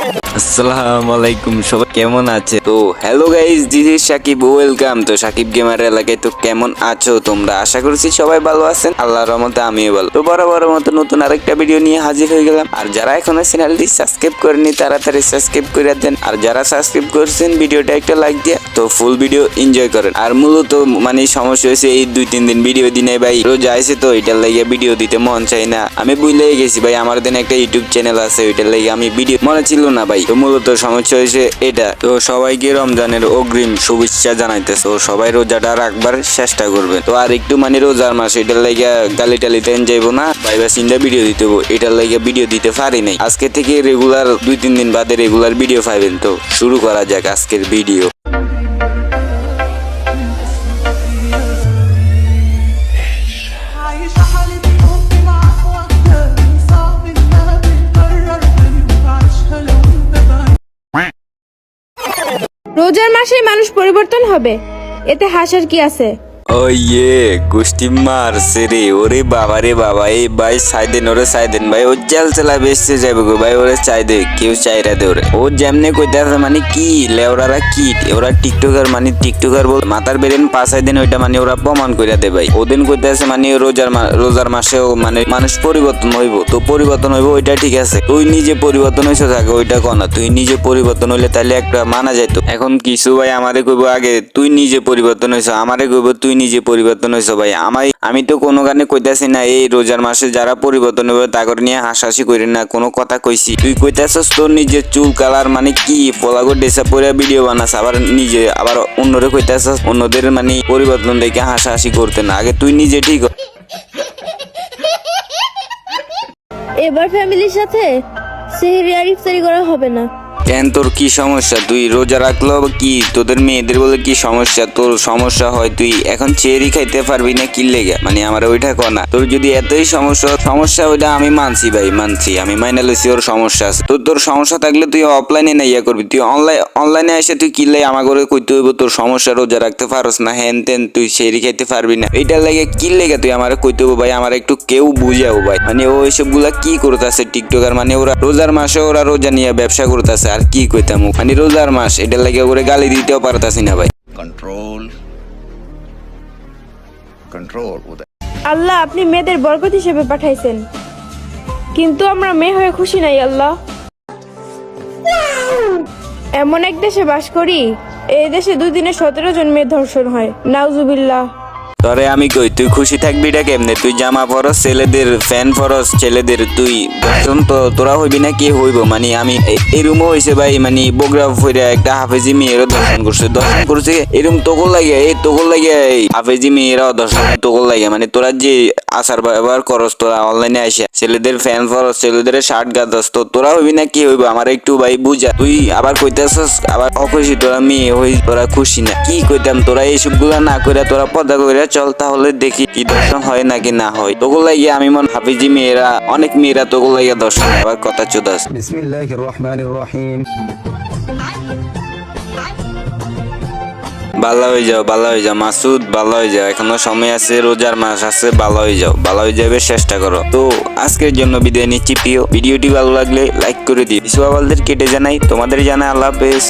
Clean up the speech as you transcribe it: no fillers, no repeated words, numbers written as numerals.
আসসালামু আলাইকুম, সবাই কেমন আছে? তো hello guys, this is Sakib, welcome. তো সাকিব গেমার এলাকায় তো কেমন আছো তোমরা? আশা করছি সবাই ভালো আছেন, আল্লাহর রহমতে আমিও ভালো। তো বরাবর মতো নতুন আরেকটা ভিডিও নিয়ে হাজির হয়ে গেলাম। আর যারা এখনো চ্যানেলটি সাবস্ক্রাইব করেনি তাড়াতাড়ি সাবস্ক্রাইব করে দেন, আর যারা সাবস্ক্রাইব করছেন ভিডিওটা একটা লাইক দিয়ে তো ফুল ভিডিও এনজয় করেন। আর মূলত মানে সমস্যা হয়েছে এই 2-3 দিন ভিডিও দিনে ভাই, রোজা আইছে তো এটার লাগিয়ে ভিডিও দিতে মন চাই না। আমি ভুলে গেছি ভাই, আমার দিন একটা ইউটিউব চ্যানেল আছে, ওইটার লাগে আমি ভিডিও মনে ছিল না ভাই। তো মূলত সমস্যা হয়েছে এটা। তো সবাইকে রমজানের অগ্রিম শুভেচ্ছা জানাইতেছে। তো সবাই রোজাটা রাখবার চেষ্টা করবে। তো আর একটু মানে রোজার মাস, এটার লাগে গালি টালি দেন যাইবো না ভাই, বা চিন্তা ভিডিও দিতে হবো, এটার লাগে ভিডিও দিতে পারি নাই। আজকে থেকে রেগুলার 2-3 দিন বাদে রেগুলার ভিডিও পাইবেন। তো শুরু করা যাক আজকের ভিডিও। عايشة حالة حب معاك واخداني صعب انها تتكرر تاني وبعيشها لو انت بعيد. রোজার মাসেই মানুষ পরিবর্তন হবে, এতে হাসার কি আছে? ও ইয়ে কুস্তি মারছে রে, ওরে বাবা রে বাবা। এই ভাই সাইদেন, ওরে সাইদেন ভাই, ও চাল চালা বেসতে যাবে গো ভাই, ওরে চাই দে, কেউ চাইরা দে ওরে। ও যেমনে কইতে আছে মানে কি লেওরারা কি ওরা টিকটকার, মানে টিকটকার বল মাথার বেরেন পাঁচাই দিন, ওইটা মানে ওরা প্রমাণ কইরা দে ভাই। ওদিন কইতে আছে মানে রোজার মাসেও মানে মানুষ পরিবর্তন হইব। তো পরিবর্তন হইব ওইটা ঠিক আছে, তুই নিজে পরিবর্তন হইছ থাকে ওইটা কনা, তুই নিজে পরিবর্তন হইলে তাহলে একটা মানা যাইতো। এখন কিছু ভাই আমারে কইব আগে তুই নিজে পরিবর্তন হইছ, আমারে কইব তুই নিজে পরিবর্তন হইছ ভাই। আমি তো কোনো গানে কইতাছি না এই রোজার মাসে যারা পরিবর্তন হবে তাগর নিয়ে হাসাহাসি করি না, কোনো কথা কইছি। তুই কইতাছস তোর নিজের চুল কালার মানে কি পোলাগো ডেসা পরে ভিডিও বানাস, আবার নিজে আবার অন্যরে কইতাছস অন্যদের মানে পরিবর্তন দেখে হাসাহাসি করতে না, আগে তুই নিজে ঠিক হ। এবার ফ্যামিলির সাথে সেহরি আর ইফতারি করা হবে না। কেন তোর কি সমস্যা? তুই রোজা রাখলো কি তোদের মেয়েদের বলে কি সমস্যা? তোর সমস্যা হয় তুই এখন চেরি খাইতে পারবি না কি লেগে, মানে আমার ওইটা কনা। তোর যদি এতই সমস্যা ওইটা আমি মানছি ভাই, মানছি, আমি মাইনা লইছি ওর সমস্যা আছে। তোর সমস্যা থাকলে তুই অফলাইনে না ইয়া করবি, তুই অনলাইনে এসে তুই কি লাই আমার ঘরে কইতে হইব তোর সমস্যা, রোজা রাখতে পারস না হ্যান তেন, তুই চেরি খাইতে পারবি না, এইটার লাগে কি লেগে তুই আমার কইতে হইব ভাই? আমার একটু কেউ বুঝাও ভাই, মানে ও এইসব গুলা কি করতেছে টিকটকার, মানে ওরা রোজার মাসে ওরা রোজা নিয়ে ব্যবসা করতেছে। আর কি কইতাম, মানে রোজার মাস এটার লাগে ওরে গালি দিতেও পারতাছি না ভাই। control উদয়। আল্লাহ আপনি মেয়েদের বরকত হিসেবে পাঠাইছেন, কিন্তু আমরা মেয়ে হয়ে খুশি নাই আল্লাহ। এমন এক দেশে বাস করি, এই দেশে 2 দিনে 17 জন মেয়ে ধর্ষণ হয়, নাউজুবিল্লাহ। তরে আমি কই তুই খুশি থাকবি এটা কেমনে? তুই জামা পরস, ছেলেদের ফ্যান পরস, ছেলেদের তুই দর্শন তো তোরা হইবি না কি হইব? মানে আমি এই রুমও হয়েছে ভাই, মানে বগরা ফইরা একটা হাফেজি মেয়েরও দর্শন করছে এরকম তোকল লাগে, এই তোকল লাগে এই হাফেজি মেয়েরাও দর্শন তোকল লাগে, মানে তোরা যে আচার ব্যবহার করস তোরা অনলাইনে আসে ছেলেদের ফ্যান পরস, ছেলেদের শার্ট গাদস, তো তোরা হইবি না কি হইব? আমার একটু ভাই বুঝা। তুই আবার কইতাছস আবার অখুশি, তোরা মেয়ে হই তোরা খুশি না, কি কইতাম? তোরা এইসব গুলা না কইরা তোরা পর্দা কইরা চল, তাহলে দেখি কি দর্শন হয় নাকি না হয়। তোগুলো লাগে আমি মন হাফিজি মেয়েরা, অনেক মেয়েরা তোগুলো লাগে দর্শন আবার কথা চুদাস। বিসমিল্লাহির রহমানির রহিম। ভালো হয়ে যাও মাসুদ, ভালো হয়ে যাও, এখনো সময় আছে, রোজার মাস আছে, ভালো হয়ে যাবে, চেষ্টা করো। তো আজকের জন্য বিদায় নিচ্ছি প্রিয়। ভিডিওটি ভালো লাগলে লাইক করে দিও। বিশ্ববালদের কেটে জানাই, তোমাদের জানাই আল্লাহ হাফেজ।